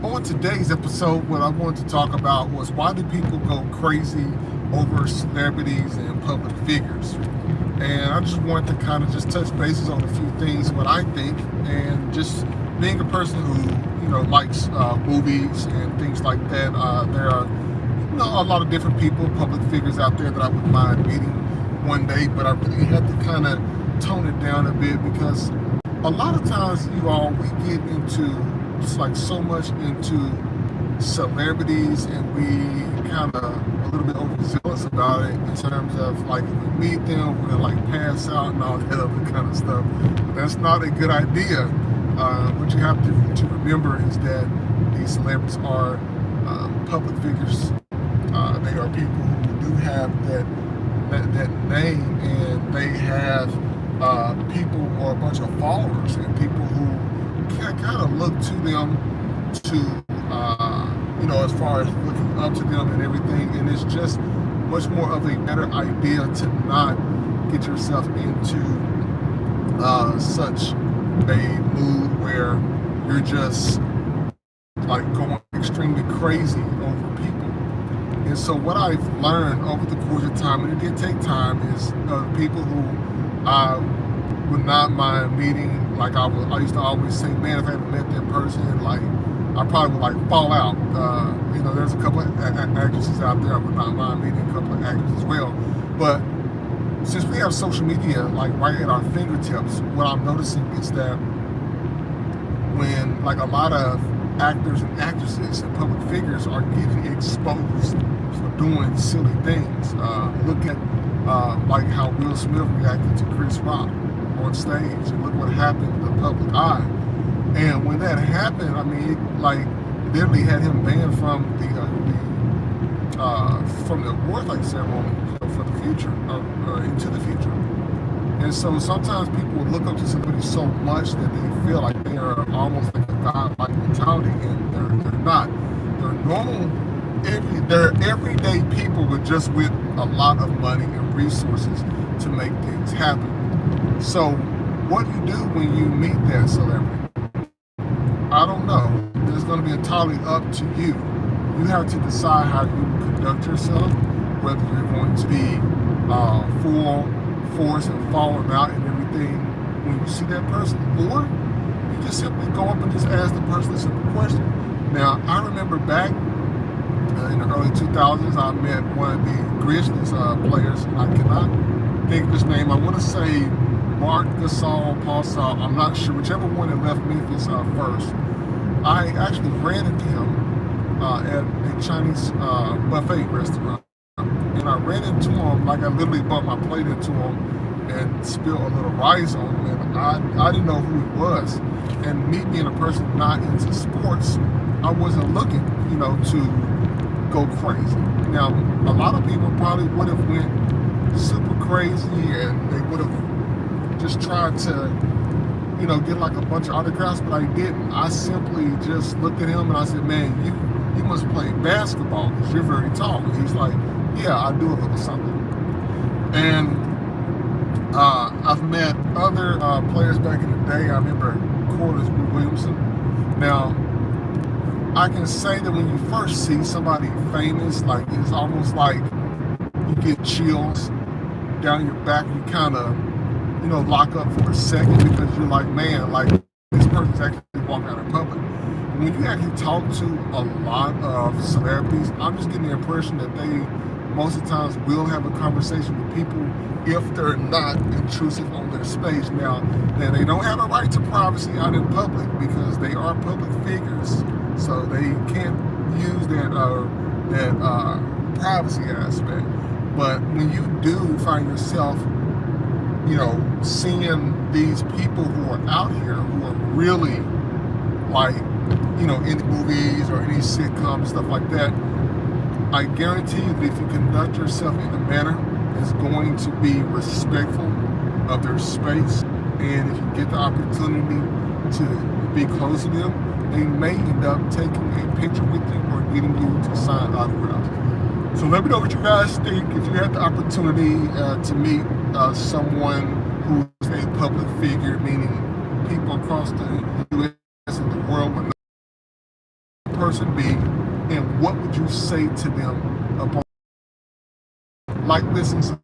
On today's episode, what I wanted to talk about was why do people go crazy over celebrities and public figures? And I just wanted to kind of just touch bases on a few things, what I think, and just being a person who, likes movies and things like that. There are, a lot of different people, public figures out there that I wouldn't mind meeting one day, but I really had to kind of tone it down a bit because a lot of times, we get into like so much into celebrities and we kind of a little bit overzealous about it in terms of like if we meet them, we're gonna like pass out and all that other kind of stuff. That's not a good idea. What you have to remember is that these celebrities are public figures. They are people who do have that name, and they have people or a bunch of followers and people who can kind of look to them to, as far as looking up to them and everything. And it's just much more of a better idea to not get yourself into such a mood where you're just like going extremely crazy over people. And so what I've learned over the course of time, and it did take time, is people who I would not mind meeting. Like I used to always say, man, if I haven't met that person, like I probably would like fall out. There's a couple of actresses out there I would not mind meeting, a couple of actors as well. But since we have social media like right at our fingertips, what I'm noticing is that when like a lot of actors and actresses and public figures are getting exposed for doing silly things. Look at like how Will Smith reacted to Chris Rock on stage, and look what happened in the public eye. And when that happened, I mean, it literally had him banned from the award like ceremony, for the future, into the future. And so sometimes people will look up to somebody so much that they feel like they are almost like a god-like mentality, and they're not. They're normal, they're everyday people with a lot of money and resources to make things happen. So what do you do when you meet that celebrity? I don't know. It's going to be entirely up to you. You have to decide how you conduct yourself, whether you're going to be full force and fall them out and everything when you see that person, or you just simply go up and just ask the person a simple question. Now, I remember back in the early 2000s, I met one of the Grizzlies players, and I cannot think of his name. I want to say Marc Gasol, Paul Gasol, I'm not sure, whichever one that left Memphis first. I actually ran into him at a Chinese buffet restaurant. And I ran into him, like I literally bumped my plate into him and spilled a little rice on him. And I didn't know who he was. And me being a person not into sports, I wasn't looking, to go crazy. Now, a lot of people probably would have went super crazy and they would have just tried to, get like a bunch of autographs, but I didn't. I simply just looked at him and I said, man, you must play basketball because you're very tall. And he's like, yeah, I do a little something. And I've met other players back in the day. I remember Corliss Williamson. Now, I can say that when you first see somebody famous, like it's almost like you get chills down your back. You kind of, lock up for a second because you're like, man, like this person's actually walking out in public. When you actually talk to a lot of celebrities, I'm just getting the impression that they most of the times will have a conversation with people if they're not intrusive on their space. Now they don't have a right to privacy out in public because they are public figures, so they can't use that privacy aspect. But when you do find yourself, seeing these people who are out here who are really like, in movies or any sitcoms, stuff like that, I guarantee you that if you conduct yourself in a manner that's going to be respectful of their space, and if you get the opportunity to be close to them, they may end up taking a picture with you or getting you to sign autographs. So let me know what you guys think. If you had the opportunity to meet someone who's a public figure, meaning people across the U.S. and the world would person be, and what would you say to them upon like listening to